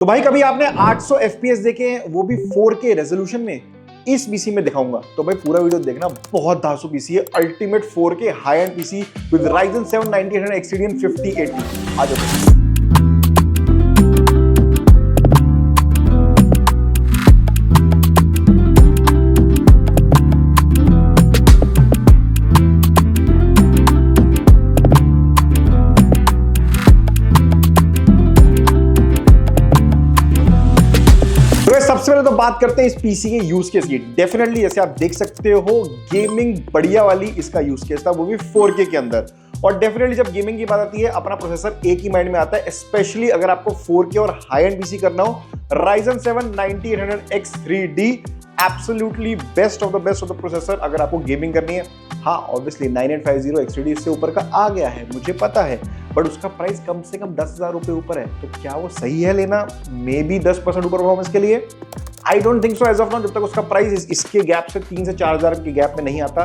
तो भाई कभी आपने 800 FPS देखे हैं, वो भी 4K रेजोल्यूशन में? इस पीसी में दिखाऊंगा, तो भाई पूरा वीडियो देखना। बहुत धांसू पीसी है, ultimate 4K high and PC with Ryzen 7 9800 Extreme 5080। आ जाओ। सबसे पहले तो बात करते हैं इस पीसी के यूज केस की। डेफिनेटली जैसे आप देख सकते हो, गेमिंग बढ़िया वाली इसका यूज केस था, वो भी 4K के अंदर। और डेफिनेटली जब गेमिंग की बात आती है, अपना प्रोसेसर एक ही माइंड में आता है, स्पेशली अगर आपको 4K और हाई एंड पीसी करना हो। Ryzen 7 9800X 3D absolutely best of the processor अगर आपको गेमिंग करनी है। हाँ, ऑब्वियसली 9850 X3D इससे ऊपर का आ गया है, मुझे पता है, बट उसका प्राइस कम से कम 10,000 रुपए ऊपर है। तो क्या वो सही है लेना? मे बी 10% ऊपर परफॉर्मेंस के लिए। I don't think so as of now. जब तक उसका प्राइस इसके गैप से 3 से 4,000 के गैप में नहीं आता,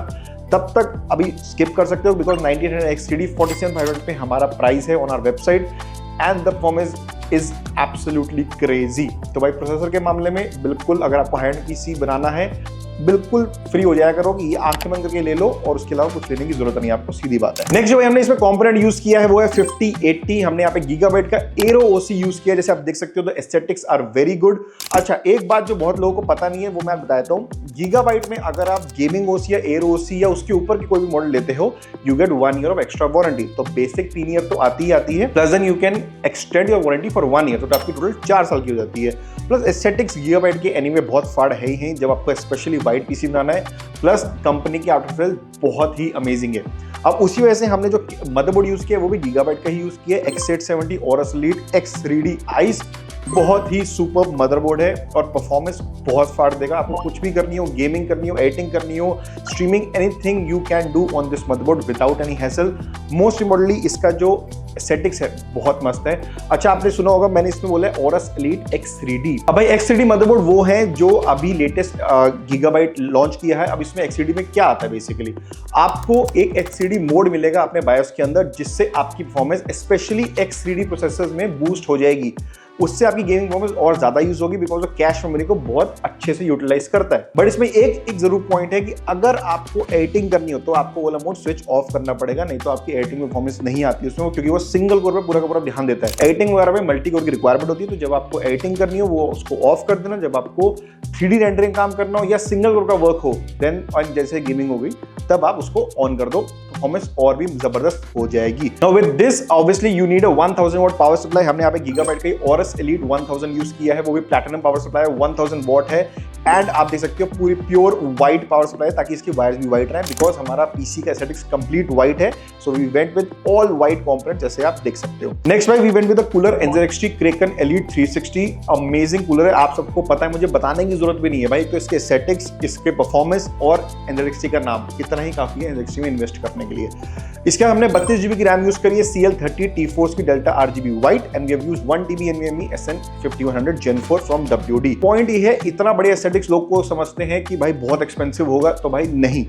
तब तक अभी स्किप कर सकते हो, बिकॉज 9800 X3D 47,500 पे हमारा प्राइस है on our website and the performance is absolutely crazy. तो भाई प्रोसेसर के मामले में बिल्कुल, अगर आपको हाई एंड पीसी बनाना है, बिल्कुल फ्री हो जाया करो कि ये आंखें बंद करके ले लो, और उसके अलावा कुछ लेने की जरूरत नहीं आपको, सीधी बात है। नेक्स्ट जो हमने इसमें कंपोनेंट यूज किया है वो है 5080। हमने यहाँ पे गीगाबाइट का एरो ओसी यूज किया। जैसे आप देख सकते हो, the aesthetics are very good. अच्छा, एक बात जो बहुत लोगों को पता नहीं है वो मैं बताता हूँ। गीगाबाइट में अगर आप गेमिंग ओसी या एरो ओसी या उसके ऊपर की कोई भी मॉडल लेते हो, you get 1 year of extra warranty. तो बेसिक 3 ईयर तो आती ही आती है, plus then you can extend your warranty for 1 year, तो आपकी टोटल 4 साल की हो जाती है। प्लस एस्थेटिक्स गीगाबाइट के एनीवे बहुत फाड़ है ही हैं जब आपको स्पेशली वाइट पीसी बनाना है। प्लस कंपनी की आफ्टर सेल बहुत ही अमेजिंग है। अब उसी वजह से हमने जो मदरबोर्ड यूज किया है वो भी गीगाबाइट का ही यूज किया है, X870 Aorus Elite X3D Ice। बहुत ही सुपर मदरबोर्ड है और परफॉर्मेंस बहुत फाड़ देगा। आपको कुछ भी करनी हो, गेमिंग करनी हो, एडिटिंग करनी हो, streaming, anything you can do on this motherboard without any hassle. Most importantly इसका जो एस्थेटिक्स है बहुत मस्त है। अच्छा, आपने सुना होगा मैंने इसमें बोला है Aorus Elite X3D। अब भाई X3D मदरबोर्ड वो है जो अभी लेटेस्ट गीगाबाइट लॉन्च किया है। अब इसमें X3D में क्या आता है, बेसिकली आपको एक X3D मोड मिलेगा अपने बायोस के अंदर, जिससे आपकी परफॉर्मेंस स्पेशली X3D प्रोसेसर्स में बूस्ट हो जाएगी। उससे आपकी गेमिंग परफॉर्मेंस और ज्यादा यूज होगी, बिकॉज वो कैश मेमोरी को बहुत अच्छे से यूटिलाइज करता है। बट इसमें एक जरूर पॉइंट है कि अगर आपको एडिटिंग करनी हो तो आपको वाला मोड स्विच ऑफ करना पड़ेगा, नहीं तो आपकी एडिटिंग में परफॉर्मेंस नहीं आती उसमें, क्योंकि वो सिंगल कोर पे पूरा का पूरा ध्यान देता है। एडिटिंग वगैरह में मल्टी कोर की रिक्वायरमेंट होती है, तो जब आपको एडिटिंग करनी हो वो उसको ऑफ कर देना। जब आपको 3D रेंडरिंग काम करना हो या सिंगल कोर का वर्क हो, देन जैसे गेमिंग हो गई, तब आप उसको ऑन कर दो, परफॉर्मेंस और भी जबरदस्त हो जाएगी। Now with this obviously you need a 1000 what power supply. हमने यहाँ पे गीगाबाइट का Aorus Elite 1000 यूज किया है, वो भी प्लैटिनम पावर सप्लाई है, 1000 वॉट है। एंड आप देख सकते हो पूरी प्योर व्हाइट पावर सप्लाई है, ताकि इसकी वायर्स भी व्हाइट रहे, बिकॉज हमारा पीसी का एस्थेटिक्स कंप्लीट व्हाइट है। So we went with all white component, जैसे आप देख सकते हो। नेक्स्ट भाई we went with the cooler NZXT Kraken Elite 360। Amazing cooler है, आप सबको पता है, मुझे बताने की जरूरत भी नहीं है भाई। तो इसके एस्थेटिक्स, इसके परफॉर्मेंस और NZXT का नाम इतना ही काफी है NZXT में इन्वेस्ट करने के लिए। इसका हमने 32 GB की रैम यूज करी है, CL30 T-Force की Delta RGB White, and we have used 1 TB NVMe SN5100 Gen 4 from WD। Point ये है, इतना बड़े एस्थेटिक्स लोग को समझते हैं कि भाई बहुत एक्सपेंसिव होगा, तो भाई नहीं,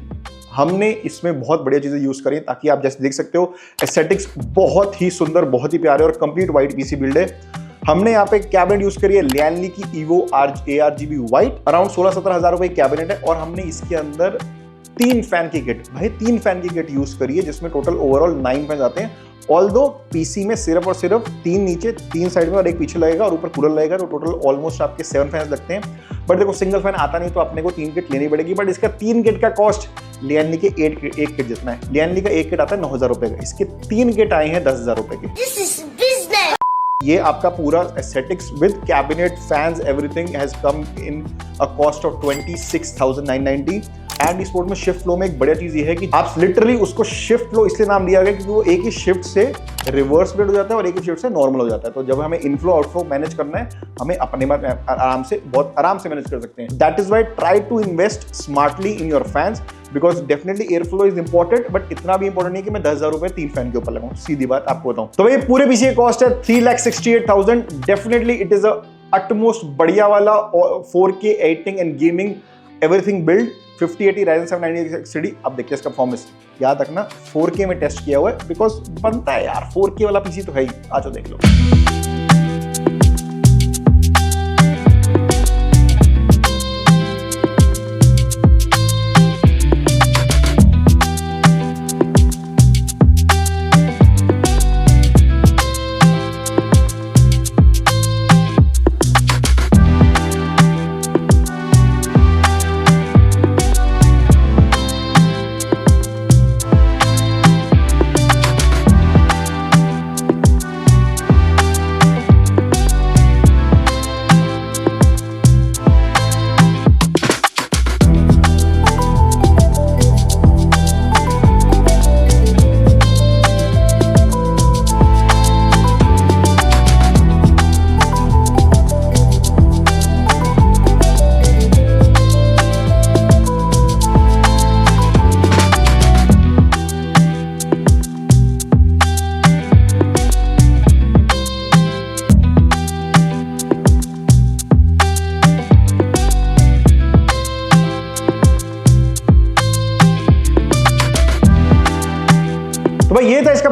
हमने इसमें बहुत बढ़िया चीजें यूज करी, ताकि आप जैसे देख सकते हो एस्थेटिक्स बहुत ही सुंदर, बहुत ही प्यारे और कंप्लीट व्हाइट पीसी बिल्ड है। हमने यहाँ पे कैबिनेट यूज करी है लियानली की Evo ARGB White, अराउंड 16-17 हजार रुपए कैबिनेट है। और हमने इसके अंदर 3 फैन की किट, भाई 3 फैन की किट यूज करी है, जिसमें टोटल ओवरऑल 9 फैन आते हैं। ऑल्दो पीसी में सिर्फ और सिर्फ 3 नीचे, 3 साइड में और एक पीछे लगेगा, और ऊपर कूलर लगेगा, तो टोटल ऑलमोस्ट आपके 7 फैन लगते हैं। बट देखो, सिंगल फैन आता नहीं, तो अपने को 3 किट लेनी पड़ेगी। बट इसका 3 किट का कॉस्ट लियानली के एक किट जितना है। लियानली का एक किट आता है 9,000 रुपए का, इसके 3 किट आए हैं 10,000 रुपए के। ये आपका पूरा aesthetics with cabinet, fans, everything has come in a cost of 26,990। And इस मोड में शिफ्ट फ्लो में एक बढ़िया चीज ये है कि आप लिटरली उसको शिफ्ट फ्लो इसलिए नाम दिया गया क्योंकि वो एक ही शिफ्ट से रिवर्स ब्लेड हो जाता है और एक ही शिफ्ट से नॉर्मल हो जाता है। तो जब हमें इनफ्लो आउटफ्लो मैनेज करना है, हमें अपने में बहुत आराम से मैनेज कर सकते हैं। That is why try to invest smartly in your fans, because definitely air flow is important, but इतना भी इंपॉर्टेंट नहीं कि मैं 10,000 रुपए 3 फैन के ऊपर लगाऊं। सीधी बात आपको बताऊं तो भाई पूरे पीसी की कॉस्ट है 3,68,000। डेफिनेटली इट इज अटमोस्ट बढ़िया वाला 4K editing and gaming everything build 5080 Ryzen 7 9800 XD। अब देखिए इसका परफॉर्मेंस, याद रखना 4K में टेस्ट किया हुआ है, बिकॉज बनता है यार 4K वाला पीसी तो है ही। आ जाओ देख लो।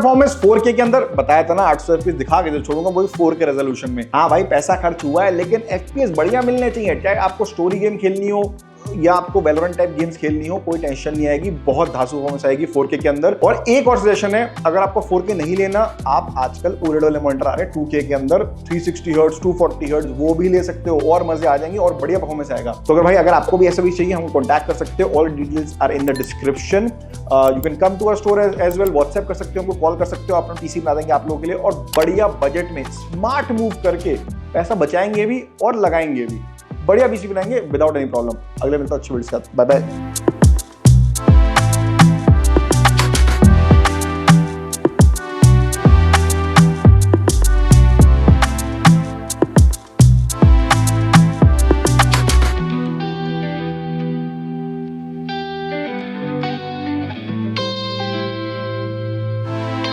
परफॉर्मेंस 4K के अंदर बताया था ना, 800 FPS दिखा के छोड़ूंगा वो भी 4K रेजोल्यूशन में। हाँ भाई पैसा खर्च हुआ है लेकिन FPS बढ़िया मिलने चाहिए, चाहे आपको स्टोरी गेम खेलनी हो या आपको वैलोरेंट टाइप गेम्स खेलनी हो, कोई टेंशन नहीं आएगी, बहुत धांसू परफॉर्मेंस आएगी 4K के अंदर। और एक और सजेशन है, अगर आपको 4K नहीं लेना, आप आजकल OLED वाले मॉनिटर आ रहे हैं 2K के अंदर, 360 हर्ट्ज 240 हर्ट्ज, वो भी ले सकते हो और मजे आ जाएंगे और बढ़िया परफॉर्मेंस आएगा। तो अगर भाई अगर आपको भी ऐसा भी चाहिए, हम कॉन्टैक्ट कर सकते हो, all details are in the description. You can come to our store as well, WhatsApp कर सकते हो, हमको कॉल कर सकते हो, अपना पीसी बना देंगे आप लोगों के लिए और बढ़िया बजट में स्मार्ट मूव करके पैसा बचाएंगे भी और लगाएंगे भी, बढ़िया पीसी बनाएंगे विदाउट एनी प्रॉब्लम। अगले मिलता हूं अच्छी वीडियो के साथ, बाय बाय।